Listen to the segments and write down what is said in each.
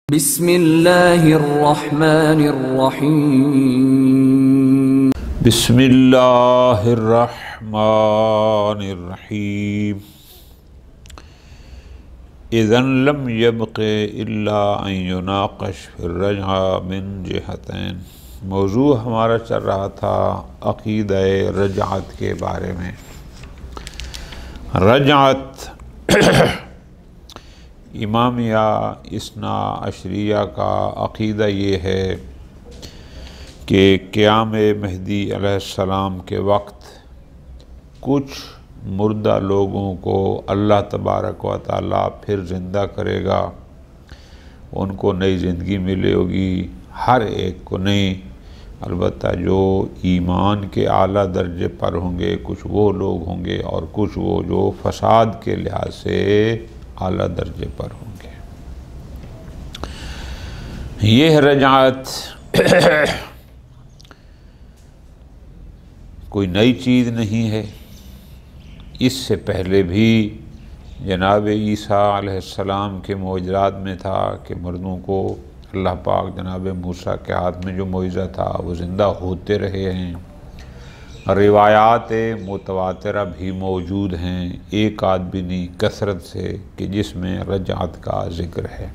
بسم اللہ الرحمن الرحیم بسم اللہ الرحمن الرحیم اذن لم یبق الا ان یناقش فی الرجعہ من جہتین۔ موضوع ہمارا چل رہا تھا عقیدہ رجعت کے بارے میں۔ رجعت امامیہ اثنا عشریہ کا عقیدہ یہ ہے کہ قیام مہدی علیہ السلام کے وقت کچھ مردہ لوگوں کو اللہ تبارک و تعالیٰ پھر زندہ کرے گا، ان کو نئی زندگی ملے گی، ہر ایک کو نہیں، البتہ جو ایمان کے اعلیٰ درجے پر ہوں گے کچھ وہ لوگ ہوں گے اور کچھ وہ جو فساد کے لحاظ سے اعلیٰ درجے پر ہوں گے۔ یہ رجعت کوئی نئی چیز نہیں ہے، اس سے پہلے بھی جناب عیسیٰ علیہ السلام کے معجزات میں تھا کہ مردوں کو اللہ پاک جناب موسیٰ کے ہاتھ میں جو معجزہ تھا وہ زندہ ہوتے رہے ہیں۔ روایات متواترہ بھی موجود ہیں، ایک آدھ بھی نہیں، کثرت سے، کہ جس میں رجعت کا ذکر ہے۔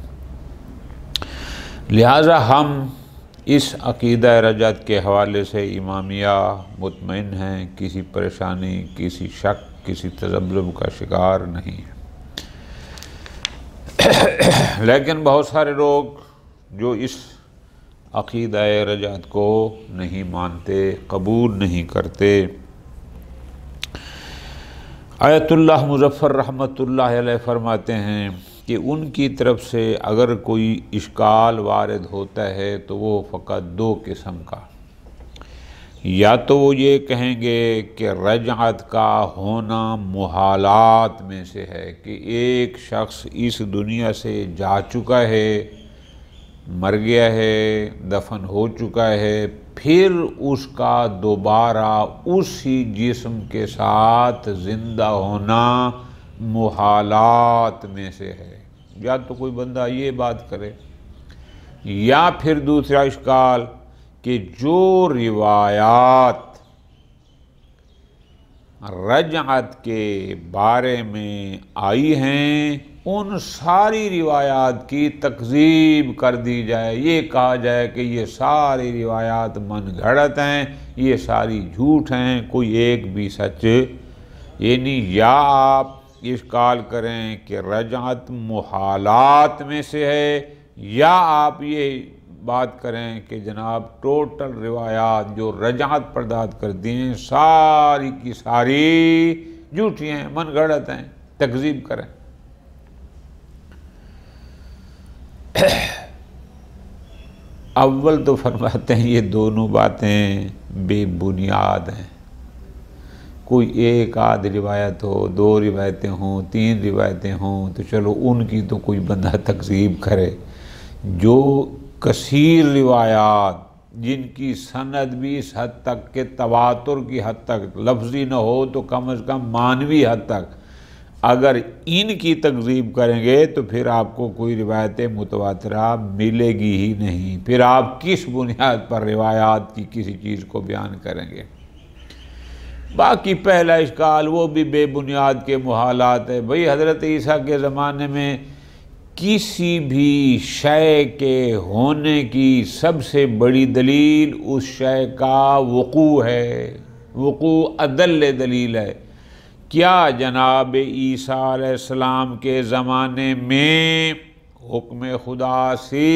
لہٰذا ہم اس عقیدہ رجعت کے حوالے سے امامیہ مطمئن ہیں، کسی پریشانی، کسی شک، کسی تذبذب کا شکار نہیں ہے۔ لیکن بہت سارے لوگ جو اس عقیدہ رجعت کو نہیں مانتے، قبول نہیں کرتے۔ آیت اللہ مظفر رحمۃ اللہ علیہ فرماتے ہیں کہ ان کی طرف سے اگر کوئی اشکال وارد ہوتا ہے تو وہ فقط دو قسم کا، یا تو وہ یہ کہیں گے کہ رجعت کا ہونا محالات میں سے ہے کہ ایک شخص اس دنیا سے جا چکا ہے، مر گیا ہے، دفن ہو چکا ہے، پھر اس کا دوبارہ اسی جسم کے ساتھ زندہ ہونا محالات میں سے ہے۔ یا تو کوئی بندہ یہ بات کرے، یا پھر دوسرا اشکال کہ جو روایات رجعت کے بارے میں آئی ہیں ان ساری روایات کی تکذیب کر دی جائے، یہ کہا جائے کہ یہ ساری روایات من گھڑت ہیں، یہ ساری جھوٹ ہیں، کوئی ایک بھی سچ، یعنی یا آپ اشکال کریں کہ رجعت محالات میں سے ہے، یا آپ یہ بات کریں کہ جناب ٹوٹل روایات جو رجعت پرداد کرتی ہیں ساری کی ساری جھوٹی ہیں، من گھڑت ہیں، تکذیب کریں۔ اول تو فرماتے ہیں یہ دونوں باتیں بے بنیاد ہیں۔ کوئی ایک آدھ روایت ہو، دو روایتیں ہوں، تین روایتیں ہوں تو چلو ان کی تو کوئی بندہ تکذیب کرے۔ جو کثیر روایات جن کی سند بھی اس حد تک کہ تواتر کی حد تک، لفظی نہ ہو تو کم از کم معنوی حد تک، اگر ان کی تکذیب کریں گے تو پھر آپ کو کوئی روایت متواترہ ملے گی ہی نہیں، پھر آپ کس بنیاد پر روایات کی کسی چیز کو بیان کریں گے؟ باقی پہلا اشکال وہ بھی بے بنیاد کے محالات ہے۔ بھئی حضرت عیسیٰ کے زمانے میں کسی بھی شے کے ہونے کی سب سے بڑی دلیل اس شے کا وقوع ہے، وقوع ادل دلیل ہے۔ کیا جناب عیسیٰ علیہ السلام کے زمانے میں حکم خدا سے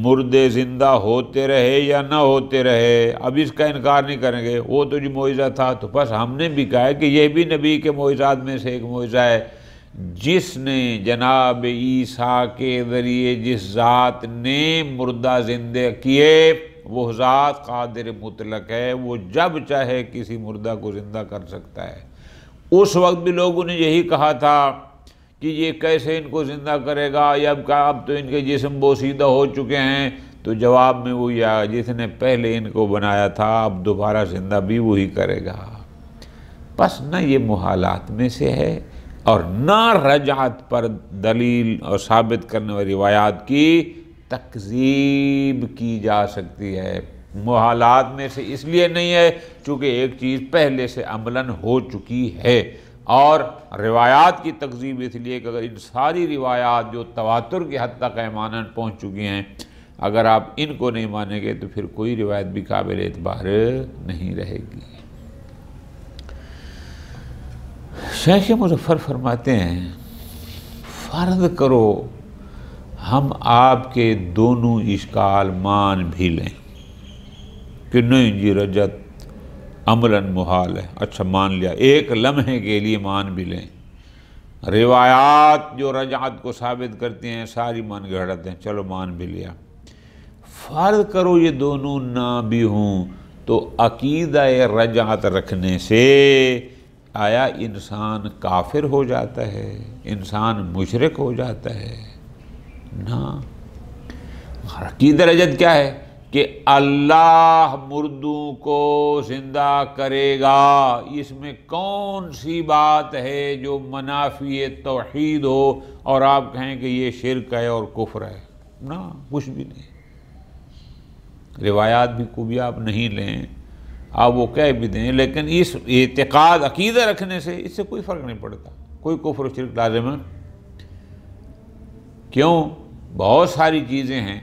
مردے زندہ ہوتے رہے یا نہ ہوتے رہے؟ اب اس کا انکار نہیں کریں گے، وہ تو جو معجزہ تھا، تو بس ہم نے بھی کہا ہے کہ یہ بھی نبی کے معجزات میں سے ایک معجزہ ہے، جس نے جناب عیسیٰ کے ذریعے جس ذات نے مردہ زندہ کیے وہ ذات قادر مطلق ہے، وہ جب چاہے کسی مردہ کو زندہ کر سکتا ہے۔ اس وقت بھی لوگوں نے یہی کہا تھا کہ یہ کیسے ان کو زندہ کرے گا، اب تو ان کے جسم بوسیدہ ہو چکے ہیں، تو جواب میں وہی آیا جس نے پہلے ان کو بنایا تھا اب دوبارہ زندہ بھی وہی کرے گا۔ بس نہ یہ محالات میں سے ہے، اور نہ رجعت پر دلیل اور ثابت کرنے والی روایات کی تکذیب کی جا سکتی ہے۔ محالات میں سے اس لیے نہیں ہے چونکہ ایک چیز پہلے سے عملاً ہو چکی ہے، اور روایات کی تکذیب اس لیے کہ اگر ان ساری روایات جو تواتر کی حد تک ایماناً پہنچ چکی ہیں، اگر آپ ان کو نہیں مانیں گے تو پھر کوئی روایت بھی قابل اعتبار نہیں رہے گی۔ شیخ مظفر فرماتے ہیں فرض کرو ہم آپ کے دونوں اشکال مان بھی لیں کہ نہیں جی رجعت عملاً محال ہے، اچھا مان لیا، ایک لمحے کے لیے مان بھی لیں، روایات جو رجعت کو ثابت کرتی ہیں ساری من گھڑت ہیں، چلو مان بھی لیا۔ فرض کرو یہ دونوں نہ بھی ہوں تو عقیدہ رجعت رکھنے سے آیا انسان کافر ہو جاتا ہے، انسان مشرک ہو جاتا ہے؟ نہ، عقیدہ رجعت کیا ہے کہ اللہ مردوں کو زندہ کرے گا، اس میں کون سی بات ہے جو منافی توحید ہو اور آپ کہیں کہ یہ شرک ہے اور کفر ہے؟ نہ، کچھ بھی نہیں۔ روایات بھی کو بھی آپ نہیں لیں، آپ وہ کہہ بھی دیں، لیکن اس اعتقاد عقیدہ رکھنے سے اس سے کوئی فرق نہیں پڑتا، کوئی کفر و شرک لازم ہے۔ کیوں؟ بہت ساری چیزیں ہیں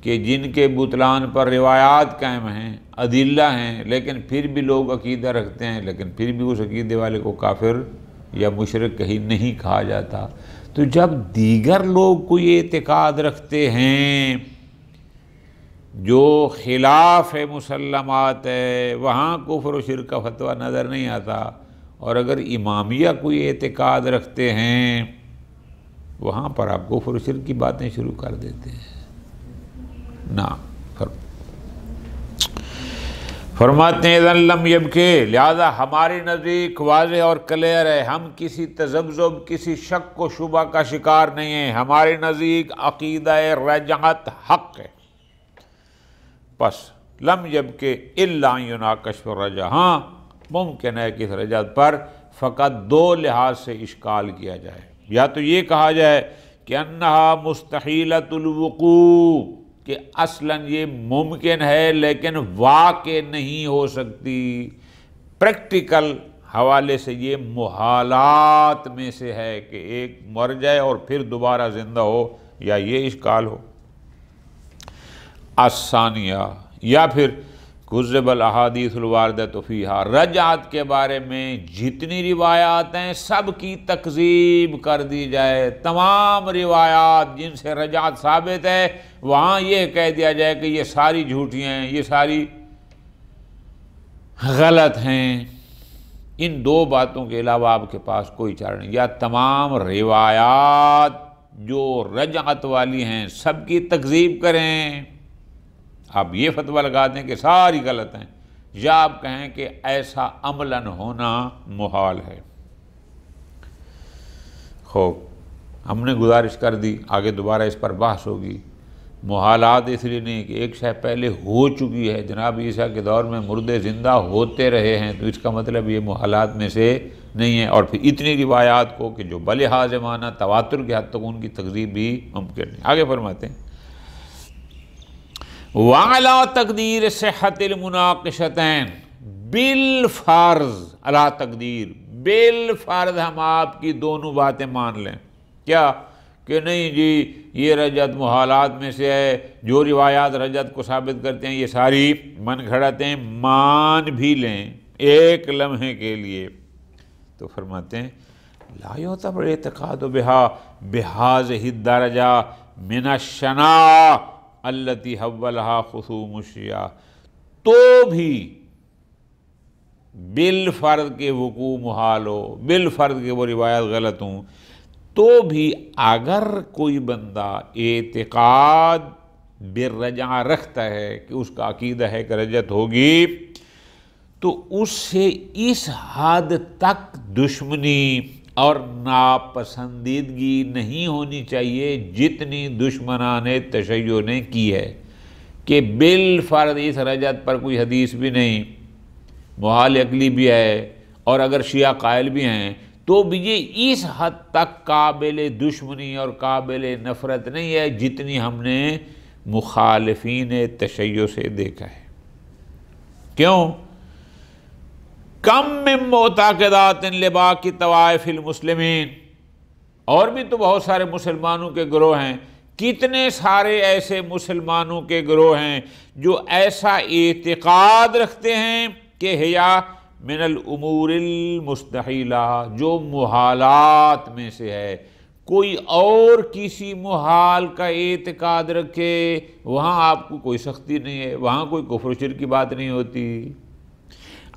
کہ جن کے بطلان پر روایات قائم ہیں، ادلہ ہیں، لیکن پھر بھی لوگ عقیدہ رکھتے ہیں، لیکن پھر بھی اس عقیدے والے کو کافر یا مشرک کہیں نہیں کہا جاتا۔ تو جب دیگر لوگ کوئی اعتقاد رکھتے ہیں جو خلاف مسلمات ہے، وہاں کفر و شرک کا فتویٰ نظر نہیں آتا، اور اگر امامیہ کوئی اعتقاد رکھتے ہیں وہاں پر آپ کفر و شرک کی باتیں شروع کر دیتے ہیں۔ نہ، فرماتے ہیں اذن لم یبکے، لہذا ہماری نزدیک واضح اور کلیئر ہے، ہم کسی تذبذب، کسی شک و شبہ کا شکار نہیں ہیں، ہمارے نزدیک عقیدہ رجعت حق ہے۔ پس لم یبکے الا ان یناقش فی الرجع، ہاں ممکن ہے کہ اس رجعت پر فقط دو لحاظ سے اشکال کیا جائے، یا تو یہ کہا جائے کہ انہا مستحیلۃ الوقوع، کہ اصلاً یہ ممکن ہے لیکن واقع نہیں ہو سکتی، پریکٹیکل حوالے سے یہ محالات میں سے ہے کہ ایک مر جائے اور پھر دوبارہ زندہ ہو، یا یہ اشکال ہو۔ الثانیہ، یا پھر کذب الاحادیث الواردۃ فیہا، رجعت کے بارے میں جتنی روایات ہیں سب کی تکذیب کر دی جائے، تمام روایات جن سے رجعت ثابت ہے وہاں یہ کہہ دیا جائے کہ یہ ساری جھوٹی ہیں، یہ ساری غلط ہیں۔ ان دو باتوں کے علاوہ آپ کے پاس کوئی چارہ نہیں، یا تمام روایات جو رجعت والی ہیں سب کی تکذیب کریں، آپ یہ فتویٰ لگا دیں کہ ساری غلط ہیں، یا آپ کہیں کہ ایسا عملاً ہونا محال ہے۔ خوب، ہم نے گزارش کر دی، آگے دوبارہ اس پر بحث ہوگی۔ محالات اس لیے نہیں کہ ایک شے پہلے ہو چکی ہے، جناب عیسیٰ کے دور میں مردے زندہ ہوتے رہے ہیں، تو اس کا مطلب یہ محالات میں سے نہیں ہے، اور پھر اتنی روایات کو کہ جو بلحاظ معنی تواتر کے حد تک ان کی تکذیب بھی ممکن نہیں۔ آگے فرماتے ہیں وَعَلَىٰ تَقْدِيرِ صِحَّةِ الْمُنَاقِشَتَيْن، بالفرض، علی تقدیر، بالفرض ہم آپ کی دونوں باتیں مان لیں، کیا کہ نہیں جی یہ رجعت محالات میں سے ہے، جو روایات رجعت کو ثابت کرتے ہیں یہ ساری من گھڑت ہیں، مان بھی لیں ایک لمحے کے لیے، تو فرماتے ہیں لا یعتبر اعتقاد بهذه الدرجہ من الشناع التي حولها خصوم الشیعہ، تو بھی بالفرض کے وقوع محال ہو، بالفرض کے وہ روایات غلط ہوں، تو بھی اگر کوئی بندہ اعتقاد بالرجعہ رکھتا ہے کہ اس کا عقیدہ ہے کہ رجعت ہوگی، تو اس سے اس حد تک دشمنی اور ناپسندیدگی نہیں ہونی چاہیے جتنی دشمنان تشیع نے کی ہے، کہ بالفرض اس رجعت پر کوئی حدیث بھی نہیں، محال عقلی بھی ہے، اور اگر شیعہ قائل بھی ہیں تو بھی یہ اس حد تک قابل دشمنی اور قابل نفرت نہیں ہے جتنی ہم نے مخالفین تشیع سے دیکھا ہے۔ کیوں؟ کم من معتقدات لباقی طوائف المسلمین، اور بھی تو بہت سارے مسلمانوں کے گروہ ہیں، کتنے سارے ایسے مسلمانوں کے گروہ ہیں جو ایسا اعتقاد رکھتے ہیں کہ حیا من الامور المستحیلہ، جو محالات میں سے ہے۔ کوئی اور کسی محال کا اعتقاد رکھے وہاں آپ کو کوئی سختی نہیں ہے، وہاں کوئی کفر و شرک کی بات نہیں ہوتی۔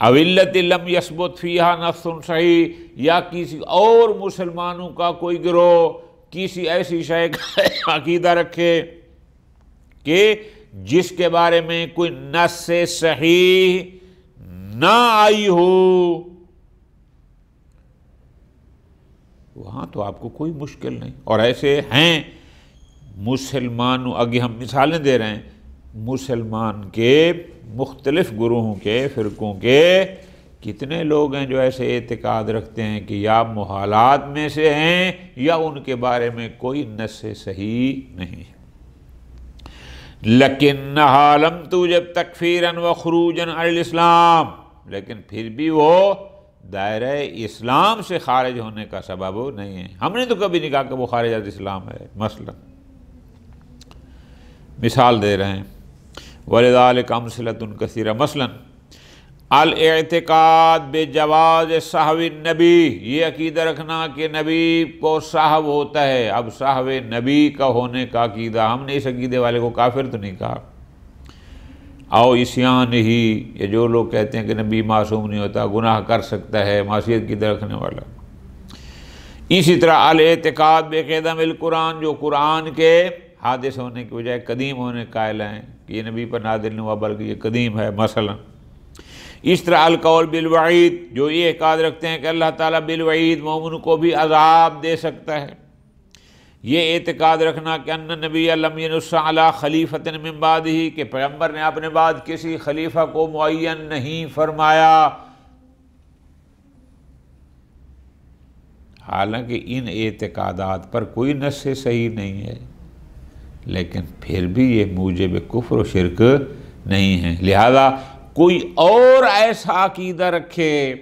اوِلۃ لم یثبت فیہا نص صحیح، یا کسی اور مسلمانوں کا کوئی گروہ کسی ایسی شے کا عقیدہ رکھے کہ جس کے بارے میں کوئی نص صحیح نہ آئی ہو، وہاں تو آپ کو کوئی مشکل نہیں۔ اور ایسے ہیں مسلمانوں، آگے ہم مثالیں دے رہے ہیں، مسلمان کے مختلف گروہوں کے فرقوں کے کتنے لوگ ہیں جو ایسے اعتقاد رکھتے ہیں کہ یا محالات میں سے ہیں یا ان کے بارے میں کوئی نص صحیح نہیں ہے۔ لکنھا لم توجب تکفیرا وخروجا عن الاسلام، لیکن پھر بھی وہ دائرہ اسلام سے خارج ہونے کا سبب نہیں ہے۔ ہم نے تو کبھی نہیں کہا کہ وہ خارج از اسلام ہے۔ مثلا مثال دے رہے ہیں، وَلِذَلِكَ أَمْثِلَةٌ كَثِيرَةٌ مثلا الاعتقاد بجواز سہو النبی، یہ عقیدہ رکھنا کہ نبی کو سہو ہوتا ہے۔ اب سہو نبی کا ہونے کا عقیدہ، ہم نے اس عقیدے والے کو کافر تو نہیں کہا۔ او عصیان ہی، یہ جو لوگ کہتے ہیں کہ نبی معصوم نہیں ہوتا، گناہ کر سکتا ہے، معصیت کی طرف رکھنے والا۔ اسی طرح الاعتقاد بقدم القرآن، جو قرآن کے حادث ہونے کی بجائے قدیم ہونے قائل ہیں کہ یہ نبی پر نازل نہیں ہوا بلکہ یہ قدیم ہے مثلا۔ اس طرح القول بالوعید، جو یہ اعتقاد رکھتے ہیں کہ اللہ تعالیٰ بالوعید مومن کو بھی عذاب دے سکتا ہے۔ یہ اعتقاد رکھنا کہ ان نبی لم ینص علی خلیفۃ من بعدہ، کہ پیغمبر نے اپنے بعد کسی خلیفہ کو معین نہیں فرمایا، حالانکہ ان اعتقادات پر کوئی نص صحیح نہیں ہے، لیکن پھر بھی یہ موجب کفر و شرک نہیں ہے۔ لہذا کوئی اور ایسا عقیدہ رکھے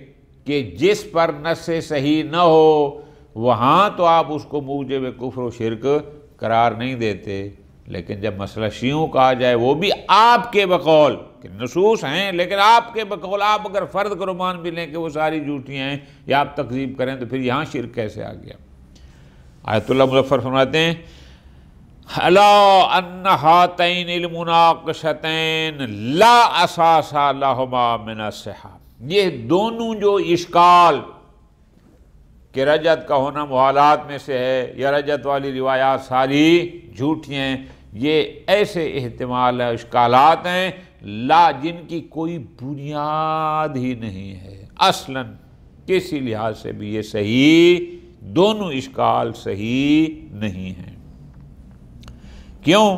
کہ جس پر نص صحیح نہ ہو، وہاں تو آپ اس کو موجب کفر و شرک قرار نہیں دیتے، لیکن جب مسئلہ شیعوں کا آ جائے، وہ بھی آپ کے بقول کہ نصوص ہیں، لیکن آپ کے بقول آپ اگر فرد کو مان بھی لیں کہ وہ ساری جھوٹی ہیں یا آپ تکذیب کریں، تو پھر یہاں شرک کیسے آ گیا؟ آیت اللہ مظفر فرماتے ہیں الا ان ہاتین المناقشتین لا اساس لہما من الصحہ، یہ دونوں جو اشکال کہ رجت کا ہونا محالات میں سے ہے یا رجت والی روایات ساری جھوٹی ہیں، یہ ایسے احتمال اشکالات ہیں لا جن کی کوئی بنیاد ہی نہیں ہے، اصلاً کسی لحاظ سے بھی یہ صحیح، دونوں اشکال صحیح نہیں ہیں۔ کیوں؟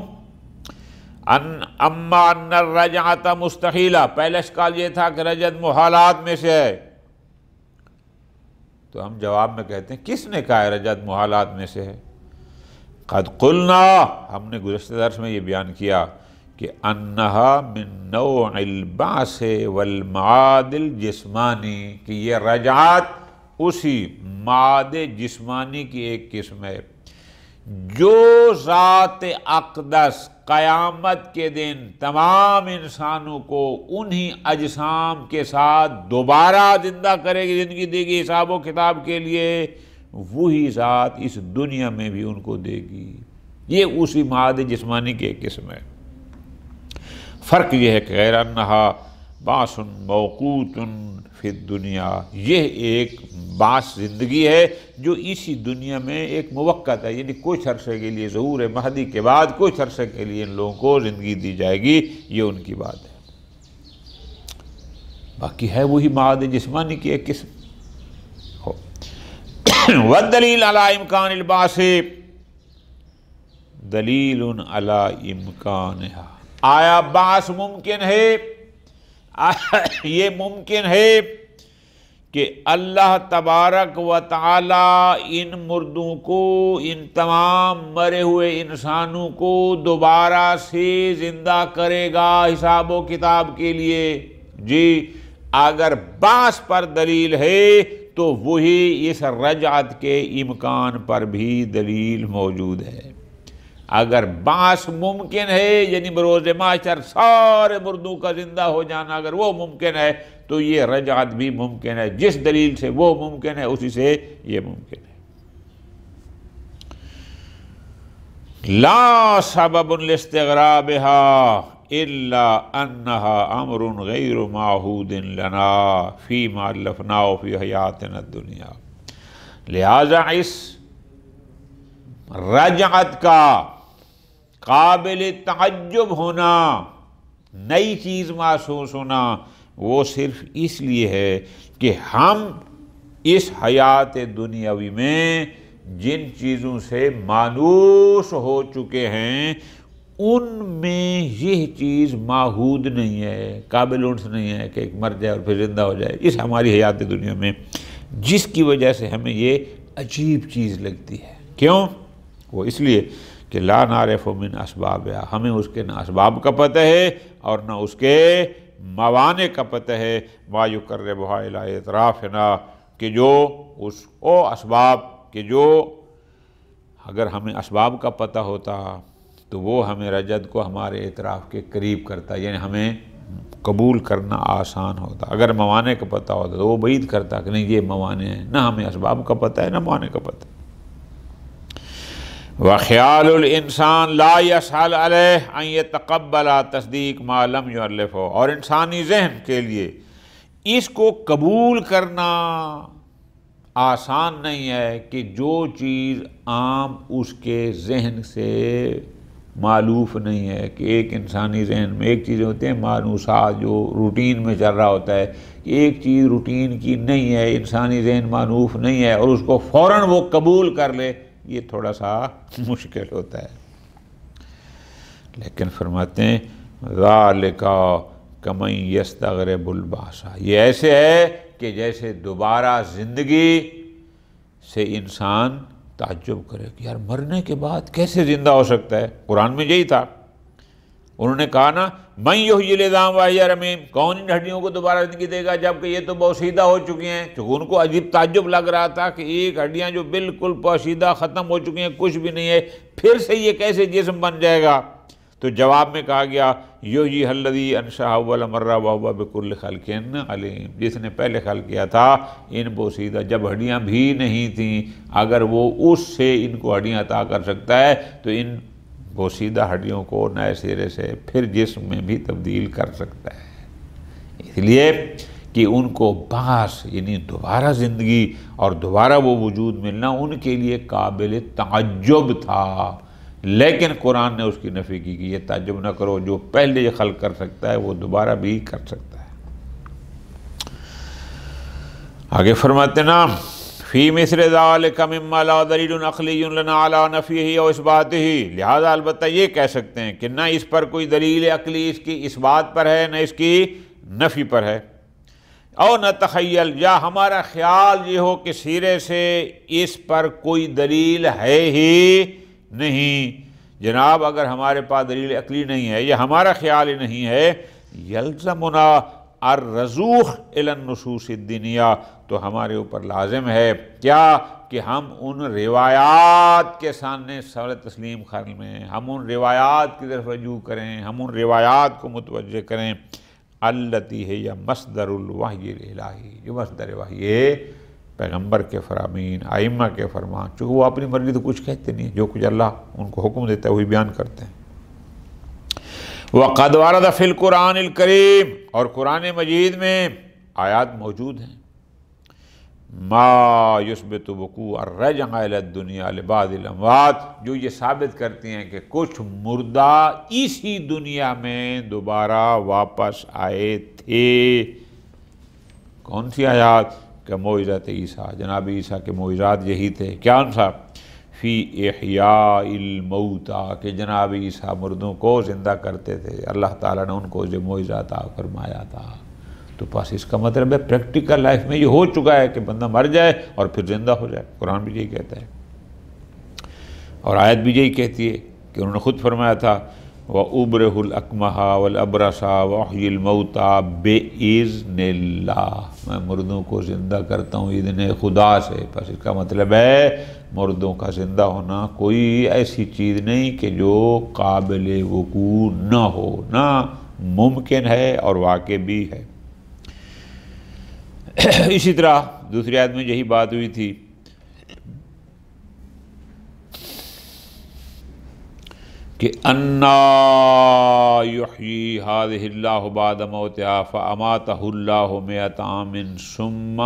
اما ان الرجعۃ مستحیلہ، پہلا اشکال یہ تھا کہ رجت محالات میں سے ہے، تو ہم جواب میں کہتے ہیں کس نے کہا ہے رجت محالات میں سے ہے؟ قد قلنا، ہم نے گزشتہ درس میں یہ بیان کیا کہ انہا من نوع البعث والمعاد الجسمانی، کہ یہ رجعت اسی معاد جسمانی کی ایک قسم ہے جو ذات اقدس قیامت کے دن تمام انسانوں کو انہی اجسام کے ساتھ دوبارہ زندہ کرے گی، زندگی دے گی حساب و کتاب کے لیے، وہی ذات اس دنیا میں بھی ان کو دے گی۔ یہ اسی معاد جسمانی کی ایک قسم ہے۔ فرق یہ ہے کہ غیر انہا باس موقوت فی الدنیا، یہ ایک باس زندگی ہے جو اسی دنیا میں ایک موقت ہے، یعنی کچھ عرصے کے لیے، ظہور مہدی کے بعد کچھ عرصے کے لیے ان لوگوں کو زندگی دی جائے گی، یہ ان کی بات ہے۔ باقی ہے وہی معاد جسمانی کی ایک قسم۔ والدلیل علی امکان البعث، دلیل علی امکانہا، آیا بعث ممکن ہے؟ یہ ممکن ہے کہ اللہ تبارک و تعالی ان مردوں کو، ان تمام مرے ہوئے انسانوں کو دوبارہ سے زندہ کرے گا حساب و کتاب کے لیے۔ جی اگر بعث پر دلیل ہے تو وہی اس رجعت کے امکان پر بھی دلیل موجود ہے۔ اگر بعث ممکن ہے، یعنی بروز محشر سارے مردوں کا زندہ ہو جانا اگر وہ ممکن ہے تو یہ رجعت بھی ممکن ہے۔ جس دلیل سے وہ ممکن ہے اسی سے یہ ممکن ہے۔ لا سبب لاستغرابها الا انها امر غیر معہود لنا فیما الفناه فی حیاتنا الدنیا۔ لہذا اس رجعت کا قابل تعجب ہونا، نئی چیز محسوس ہونا، وہ صرف اس لیے ہے کہ ہم اس حیات دنیاوی میں جن چیزوں سے مانوس ہو چکے ہیں ان میں یہ چیز معہود نہیں ہے، قابل انس نہیں ہے کہ ایک مر جائے اور پھر زندہ ہو جائے اس ہماری حیات دنیا میں، جس کی وجہ سے ہمیں یہ عجیب چیز لگتی ہے۔ کیوں؟ وہ اس لیے کہ لا نعرف من اسبابها، ہمیں اس کے نہ اسباب کا پتہ ہے اور نہ اس کے موانع کا پتہ ہے، ما یقربها الی اطرافنا، کہ جو اس اسباب کہ جو اگر ہمیں اسباب کا پتہ ہوتا تو وہ ہمیں رجعت کو ہمارے اعتراف کے قریب کرتا، یعنی ہمیں قبول کرنا آسان ہوتا۔ اگر موانع کا پتہ ہوتا تو وہ بعید کرتا کہ نہیں یہ موانع ہیں، نہ ہمیں اسباب کا پتہ ہے نہ موانع کا پتہ ہے۔ وخیال الانسان لا یسہل علیہ ان یتقبل تصدیق ما لم یعلفہ، اور انسانی ذہن کے لیے اس کو قبول کرنا آسان نہیں ہے کہ جو چیز عام اس کے ذہن سے مالوف نہیں ہے، کہ ایک انسانی ذہن میں ایک چیزیں ہوتے ہیں مانوسات جو روٹین میں چل رہا ہوتا ہے، کہ ایک چیز روٹین کی نہیں ہے، انسانی ذہن مانوف نہیں ہے اور اس کو فوراً وہ قبول کر لے، یہ تھوڑا سا مشکل ہوتا ہے۔ لیکن فرماتے ہیں ذالک کمن یستغرب البعث، یہ ایسے ہے کہ جیسے دوبارہ زندگی سے انسان تعجب کرے کہ یار مرنے کے بعد کیسے زندہ ہو سکتا ہے۔ قرآن میں یہی تھا، انہوں نے کہا نا من یحیی العظام وہی رمیم، کون ان ہڈیوں کو دوبارہ زندگی دے گا جبکہ یہ تو پوشیدہ ہو چکی ہیں۔ چونکہ ان کو عجیب تعجب لگ رہا تھا کہ ایک ہڈیاں جو بالکل پوشیدہ ختم ہو چکی ہیں، کچھ بھی نہیں ہے، پھر سے یہ کیسے جسم بن جائے گا؟ تو جواب میں کہا گیا یحیی الذی انشأ اول مرہ وہو بکل خلق علیم، جس نے پہلے خلق کیا تھا ان پوشیدہ جب ہڈیاں بھی نہیں تھیں، اگر وہ اس سے ان کو ہڈیاں عطا کر سکتا ہے تو ان پوشیدہ ہڈیوں کو نئے سرے سے پھر جسم میں بھی تبدیل کر سکتا ہے۔ اس لیے کہ ان کو بعث یعنی دوبارہ زندگی اور دوبارہ وہ وجود ملنا ان کے لیے قابل تعجب تھا، لیکن قرآن نے اس کی نفی کی کہ یہ تعجب نہ کرو، جو پہلے یہ خلق کر سکتا ہے وہ دوبارہ بھی کر سکتا ہے۔ آگے فرماتے نا فی مثل ذالک مما لا دلیل عقلی لنا علی نفیہ و اثباتہ، لہذا البتہ یہ کہہ سکتے ہیں کہ نہ اس پر کوئی دلیل عقلی اس کی اس بات پر ہے نہ اس کی نفی پر ہے، اور نہ تخیل، یا ہمارا خیال یہ ہو کہ سرے سے اس پر کوئی دلیل ہے ہی نہیں۔ جناب اگر ہمارے پاس دلیل عقلی نہیں ہے یا ہمارا خیال ہی نہیں ہے، یلزمنا الرجوع الی النصوص الدینیہ، تو ہمارے اوپر لازم ہے کیا کہ ہم ان روایات کے سامنے سر تسلیم کر لیں، ہم ان روایات کی طرف رجوع کریں، ہم ان روایات کو متوجہ کریں التی ہے یا مصدر الوحی الہی، جو مصدر وحی ہے پیغمبر کے فرامین، ائمہ کے فرمان، چونکہ وہ اپنی مرضی تو کچھ کہتے نہیں، جو کچھ اللہ ان کو حکم دیتا ہے وہی بیان کرتے ہیں۔ وَقَدْ وَرَدَ فِي الْقُرْآنِ الْكَرِيمِ، اور قرآن مجید میں آیات موجود ہیں ما یثبت وقوع الرجع الی الدنیا لبعض الاموات، جو یہ ثابت کرتی ہیں کہ کچھ مردہ اسی دنیا میں دوبارہ واپس آئے تھے۔ کون سی آیات؟ کہ معجزات عیسیٰ، جناب عیسیٰ کے معجزات یہی تھے، کیا سا فی احیاء الموتیٰ، کہ جناب عیسیٰ مردوں کو زندہ کرتے تھے، اللہ تعالیٰ نے ان کو جو معجزہ عطا فرمایا تھا۔ تو بس اس کا مطلب ہے پریکٹیکل لائف میں یہ ہو چکا ہے کہ بندہ مر جائے اور پھر زندہ ہو جائے. قرآن بھی یہی کہتا ہے اور آیت بھی یہی کہتی ہے کہ انہوں نے خود فرمایا تھا وَأُبْرِئُ الْأَكْمَحَ وَالْأَبْرَصَ وَأُحْيِي الْمَوْتَى بِإِذْنِ اللَّهِ، میں مردوں کو زندہ کرتا ہوں اذن خدا سے. بس اس کا مطلب ہے مردوں کا زندہ ہونا کوئی ایسی چیز نہیں کہ جو قابل وقوع نہ ہو، نہ ممکن ہے اور واقع بھی ہے. اسی طرح دوسری آیت میں یہی بات ہوئی تھی کہ انا یحیی ہذہ اللہ بعد موتہا فاماتہ اللہ مئۃ عام ثم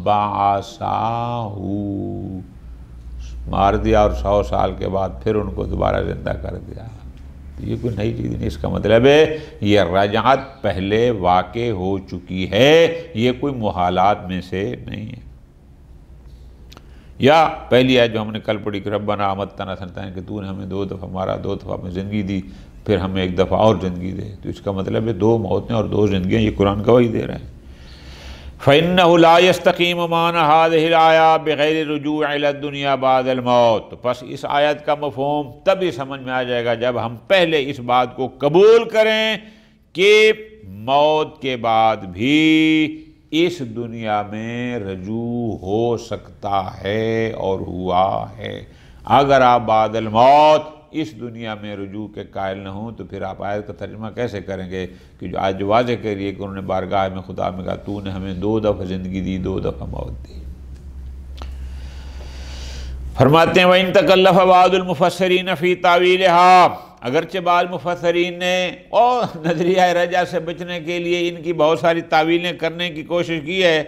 بعثہ، مار دیا اور 100 سال کے بعد پھر ان کو دوبارہ زندہ کر دیا. یہ کوئی نئی چیز نہیں. اس کا مطلب ہے یہ رجعت پہلے واقع ہو چکی ہے، یہ کوئی محالات میں سے نہیں ہے. یا پہلی آیت جو ہم نے کل پڑھی کہ ربنا امتنا سنتین، کہ تو نے ہمیں 2 دفعہ مارا، 2 دفعہ ہمیں زندگی دی، پھر ہمیں 1 دفعہ اور زندگی دے. تو اس کا مطلب ہے 2 موتیں اور 2 زندگیاں، یہ قرآن گواہی دے رہے ہیں. فَإِنَّهُ لَا يَسْتَقِيمُ مَعْنَى هَذِهِ الْآيَةِ بِغَيْرِ الرُّجُوعِ إِلَى الدُّنْيَا بَعْدَ الْمَوْتِ. تو پس اس آیت کا مفہوم تبھی سمجھ میں آ جائے گا جب ہم پہلے اس بات کو قبول کریں کہ موت کے بعد بھی اس دنیا میں رجوع ہو سکتا ہے اور ہوا ہے. اگر آپ بعد الموت اس دنیا میں رجوع کے قائل نہ ہوں تو پھر آپ آیت کا ترجمہ کیسے کریں گے کہ جو آج واضح کہہ رہی ہے کہ انہوں نے بارگاہ میں خدا میں کہا تو نے ہمیں 2 دفعہ زندگی دی، 2 دفعہ موت دی. فرماتے ہیں وَإِن تَكَلَّفَ بَعْضُ الْمُفَسِّرِينَ فِي تَأْوِيلِهَا، اگرچہ بعض مفسرین نے اور نظریہ رجع سے بچنے کے لیے ان کی بہت ساری تعویلیں کرنے کی کوشش کی ہے،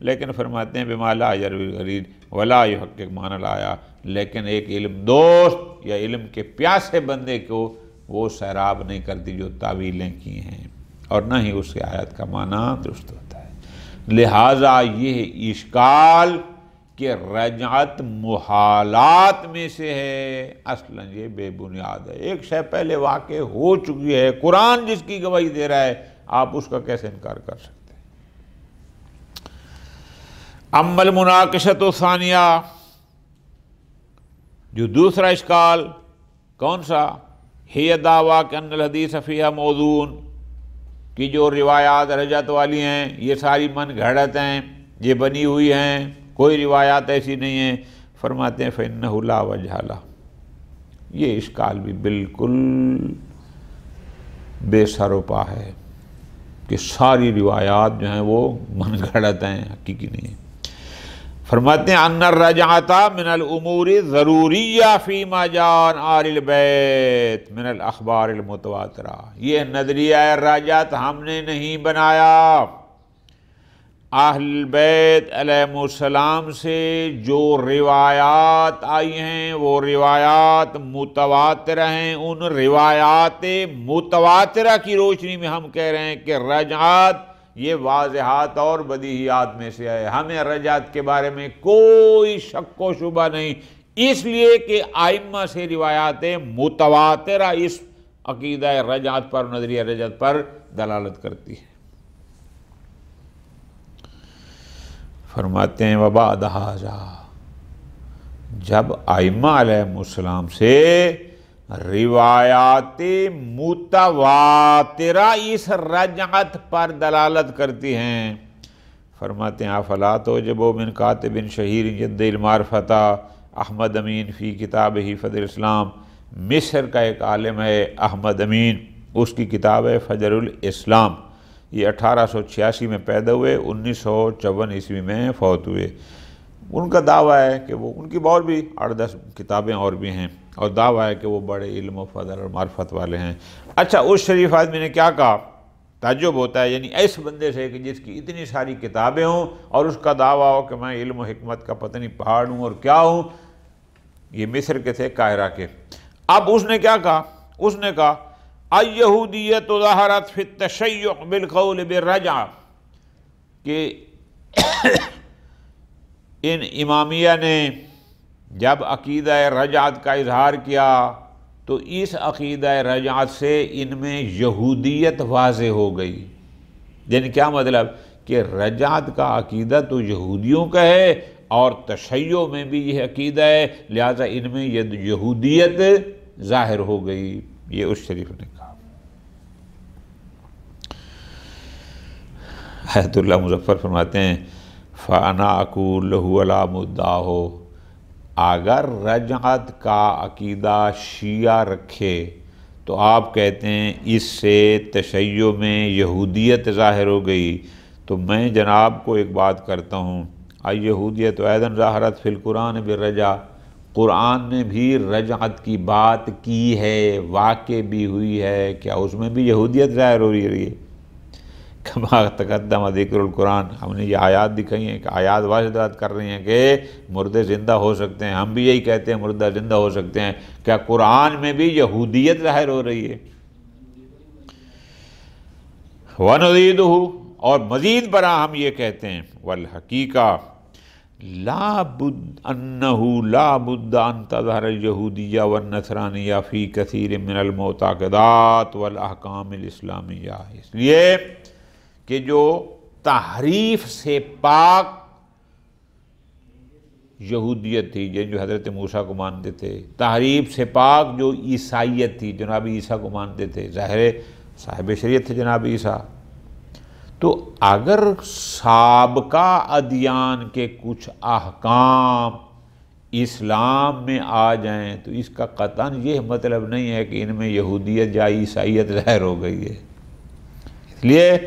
لیکن فرماتے ہیں بما لا يروي الغريب ولا يحقق معنى الآية، لیکن ایک علم دوست یا علم کے پیاسے بندے کو وہ سیراب نہیں کرتی جو تعویلیں کی ہیں، اور نہ ہی اس سے آیت کا معنی درست ہوتا ہے. لہٰذا یہ اشکال کہ رجعت محالات میں سے ہے، اصلا یہ بے بنیاد ہے. ایک شے پہلے واقع ہو چکی ہے، قرآن جس کی گواہی دے رہا ہے، آپ اس کا کیسے انکار کر سکتے ہیں؟ اما المناقشۃ الثانیہ، جو دوسرا اشکال کون سا؟ ہی دعویٰ کہ ان الحدیث فیہا موضوع، کہ جو روایات رجعت والی ہیں یہ ساری من گھڑت ہیں، یہ بنی ہوئی ہیں، کوئی روایات ایسی نہیں ہیں. فرماتے ہیں فَإِنَّهُ لَا وَجْهَ لَهُ، یہ اشکال بھی بالکل بے سروپا ہے کہ ساری روایات جو ہیں وہ من گھڑت ہیں، حقیقی نہیں ہیں. فرماتے ہیں ان الرجعۃ من الامور ضروریہ فیما جاء عن آل البیت من الاخبار المتواترہ، یہ نظریہ رجعت ہم نے نہیں بنایا. اہل بیت علیہ السلام سے جو روایات آئی ہیں وہ روایات متواترہ ہیں. ان روایات متواترہ کی روشنی میں ہم کہہ رہے ہیں کہ رجعت یہ واضحات اور بدیہیات میں سے ہے. ہمیں رجعت کے بارے میں کوئی شک و شبہ نہیں، اس لیے کہ ائمہ سے روایات متواترہ اس عقیدہ رجعت پر، نظریہ رجعت پر دلالت کرتی ہے. فرماتے ہیں وبعد ھذا، جب ائمہ علیہ السلام سے روایات متواترہ اس رجعت پر دلالت کرتی ہیں، فرماتے ہیں افلا توجب من کاتب شہیر جد المعرفۃ احمد امین فی کتابہ فجر الاسلام. مصر کا ایک عالم ہے احمد امین، اس کی کتاب ہے فجر الاسلام. یہ 1886 میں پیدا ہوئے، 1954 عیسوی میں فوت ہوئے. ان کا دعویٰ ہے کہ وہ، ان کی اور بھی 8-10 کتابیں اور بھی ہیں، اور دعویٰ ہے کہ وہ بڑے علم و فضل اور معرفت والے ہیں. اچھا، اس شریف آدمی نے کیا کہا؟ تعجب ہوتا ہے، یعنی ایسے بندے سے کہ جس کی اتنی ساری کتابیں ہوں اور اس کا دعویٰ ہو کہ میں علم و حکمت کا پتہ نہیں پہاڑ ہوں اور کیا ہوں. یہ مصر کے تھے، قاہرہ کے. اب اس نے کیا کہا؟ اس نے کہا الیہودیت ظہرت فی التشیع بالقول بالرجعہ، کہ ان امامیہ نے جب عقیدہ رجعت کا اظہار کیا تو اس عقیدہ رجعت سے ان میں یہودیت واضح ہو گئی. یعنی کیا مطلب کہ رجعت کا عقیدہ تو یہودیوں کا ہے اور تشیع میں بھی یہ عقیدہ ہے، لہٰذا ان میں یہ یہودیت ظاہر ہو گئی، یہ اس شریف نے کہا۔ آیت اللہ مظفر فرماتے ہیں فَأَنَا أَقُولُ لَهُ عَلَى مُدَّعَهُ، اگر رجعت کا عقیدہ شیعہ رکھے تو آپ کہتے ہیں اس سے تشیع میں یہودیت ظاہر ہو گئی، تو میں جناب کو ایک بات کرتا ہوں، یہودیت ایضاً ظاہرت فی القرآن بالرجع، قرآن نے بھی رجعت کی بات کی ہے، واقع بھی ہوئی ہے، کیا اس میں بھی یہودیت ظاہر ہو رہی ہے؟ کما تقدم ذکر القرآن، ہم نے یہ آیات دکھائی ہیں کہ آیات واضح کر رہی ہیں کہ مردے زندہ ہو سکتے ہیں، ہم بھی یہی کہتے ہیں مردہ زندہ ہو سکتے ہیں، کیا قرآن میں بھی یہودیت ظاہر ہو رہی ہے؟ وَنُزِيدُهُ، اور مزید برآں ہم یہ کہتے ہیں والحقیقہ لا بد انه لا بد ان تظہر اليہودیہ والنصرانیہ فی کثیر من المعتقدات والاحکام الاسلامیہ، اس لیے کہ جو تحریف سے پاک یہودیت تھی، جو حضرت موسیٰ کو مانتے تھے، تحریف سے پاک جو عیسائیت تھی، جناب عیسیٰ کو مانتے تھے، ظاہر صاحب شریعت تھے جناب عیسیٰ، تو اگر سابقہ ادیان کے کچھ احکام اسلام میں آ جائیں تو اس کا قطعاً یہ مطلب نہیں ہے کہ ان میں یہودیت یا عیسائیت ظاہر ہو گئی ہے، اس لیے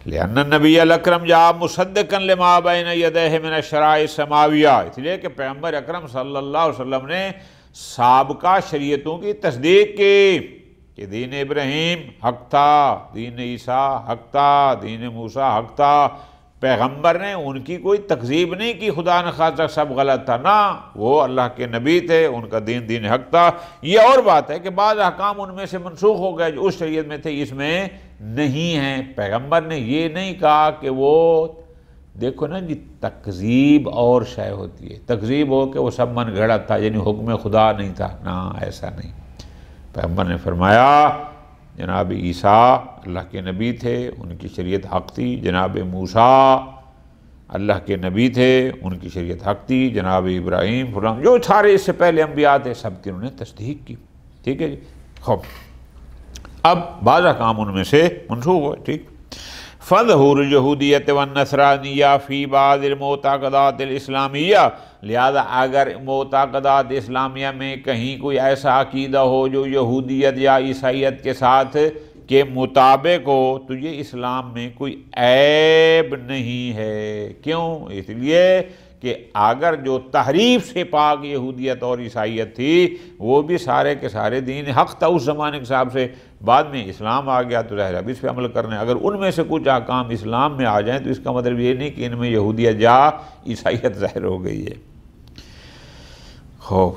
لأن النبی الاکرم جاء مصدقا لما بین یدیہ من الشرائع السماویہ، اس لیے کہ پیغمبر اکرم صلی اللہ علیہ وسلم نے سابقہ شریعتوں کی تصدیق کی کہ دین ابراہیم حق تھا، دین عیسیٰ حق تھا، دین موسیٰ حق تھا، پیغمبر نے ان کی کوئی تکذیب نہیں کی خدا نخواستہ سب غلط تھا، نہ وہ اللہ کے نبی تھے، ان کا دین حق تھا۔ یہ اور بات ہے کہ بعض احکام ان میں سے منسوخ ہو گئے جو اس شریعت میں تھے اس میں نہیں ہیں، پیغمبر نے یہ نہیں کہا کہ وہ دیکھو نا جی تکذیب اور شے ہوتی ہے، تکذیب ہو کہ وہ سب من گھڑت تھا یعنی حکم خدا نہیں تھا، نہ ایسا نہیں، پیغمبر نے فرمایا جناب عیسیٰ اللہ کے نبی تھے، ان کی شریعت حق تھی، جناب موسیٰ اللہ کے نبی تھے، ان کی شریعت حق تھی، جناب ابراہیم فلاں جو سارے اس سے پہلے انبیاء تھے سب کی انہوں نے تصدیق کی، ٹھیک ہے جی۔ خوب اب بعض احکام ان میں سے منسوخ ہوئے، ٹھیک۔ فظہور الجہودیت والنصرانیہ فی بعض المعتقدات الاسلامیہ، لہذا اگر معتقدات اسلامیہ میں کہیں کوئی ایسا عقیدہ ہو جو یہودیت یا عیسائیت کے ساتھ کے مطابق ہو تو یہ اسلام میں کوئی عیب نہیں ہے، کیوں؟ اس لیے کہ اگر جو تحریف سے پاک یہودیت اور عیسائیت تھی وہ بھی سارے کے سارے دین حق تھا اس زمانے کے حساب سے، بعد میں اسلام آ گیا تو ظاہر اب اس پہ عمل کرنے، اگر ان میں سے کچھ احکام اسلام میں آ جائیں تو اس کا مطلب یہ نہیں کہ ان میں یہودیت یا عیسائیت ظاہر ہو گئی ہے۔ خوب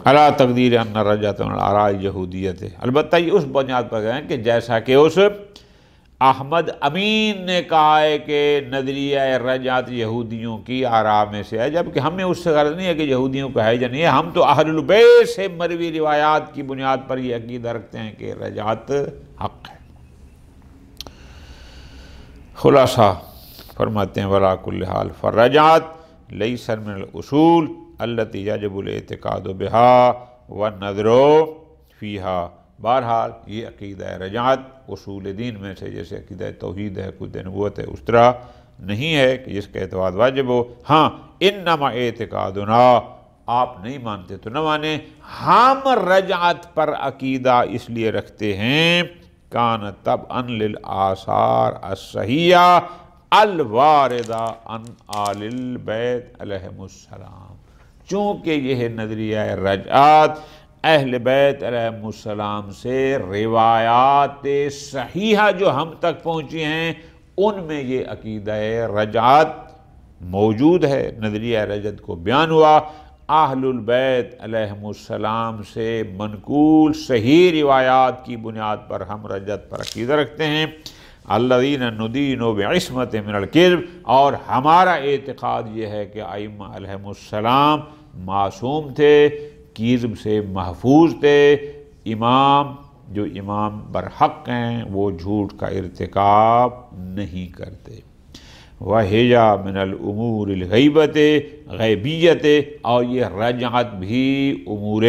علی تقدیر ان رجعت آراء یہودیت، البتہ یہ اس بنیاد پر گئے کہ جیسا کہ اس احمد امین نے کہا ہے کہ نظریہ رجعت یہودیوں کی آراء میں سے ہے، جبکہ ہمیں اس سے غرض نہیں ہے کہ یہودیوں کا ہے یا نہیں ہے، ہم تو اہل البیت سے مروی روایات کی بنیاد پر یہ عقیدہ رکھتے ہیں کہ رجعت حق ہے۔ خلاصہ فرماتے ہیں وَعَلَىٰ كُلِّ حَالٍ فَالرَّجْعَةُ لَيْسَ مِنَ الْأُصُولِ الَّتِي يَجِبُ الِاعْتِقَادُ بِهَا وَالنَّظْرُ فِيهَا، بہرحال یہ عقیدہ رجعت اصول دین میں سے جیسے عقیدہ توحید ہے، قدرت نبوت ہے، اس طرح نہیں ہے کہ جس کا اعتقاد واجب ہو۔ ہاں انما اعتقادنا، آپ نہیں مانتے تو نہ مانیں، ہم رجعت پر عقیدہ اس لیے رکھتے ہیں کان طبعا للآثار الصحیحہ الواردہ عن آل البیت علیہم السلام، چونکہ یہ نظریہ رجعت اہل بیت علیہم السلام سے روایات صحیحہ جو ہم تک پہنچی ہیں ان میں یہ عقیدہ رجعت موجود ہے، نظریہ رجعت کو بیان ہوا، اہل البیت علیہم السلام سے منقول صحیح روایات کی بنیاد پر ہم رجعت پر عقیدہ رکھتے ہیں۔ الذین ندین بعصمت من الکذب، اور ہمارا اعتقاد یہ ہے کہ ائمہ علیہم السلام معصوم تھے، کذب سے محفوظ تھے، امام جو امام برحق ہیں وہ جھوٹ کا ارتکاب نہیں کرتے۔ وَهِجَا مِنَ الْأُمُورِ الْغَيْبَةِ غیبیت، اور یہ رجعت بھی امور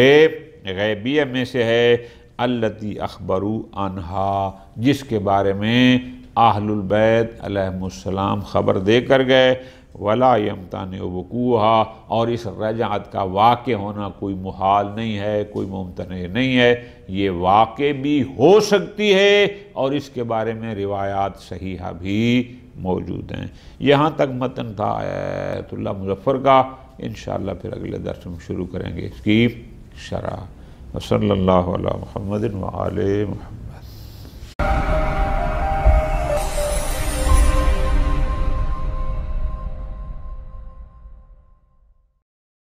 غیبیہ میں سے ہے، التی اخبروا عنہا، جس کے بارے میں اہل البیت علیہم السلام خبر دے کر گئے، ولا یمتنع وقوعها، اور اس رجعت کا واقع ہونا کوئی محال نہیں ہے، کوئی ممتنع نہیں ہے، یہ واقع بھی ہو سکتی ہے، اور اس کے بارے میں روایات صحیحہ بھی موجود ہیں۔ یہاں تک متن تھا آیت اللہ مظفر کا، انشاءاللہ پھر اگلے درس میں شروع کریں گے اس کی شرح۔ وصلی اللہ علی محمد وآلہ محمد۔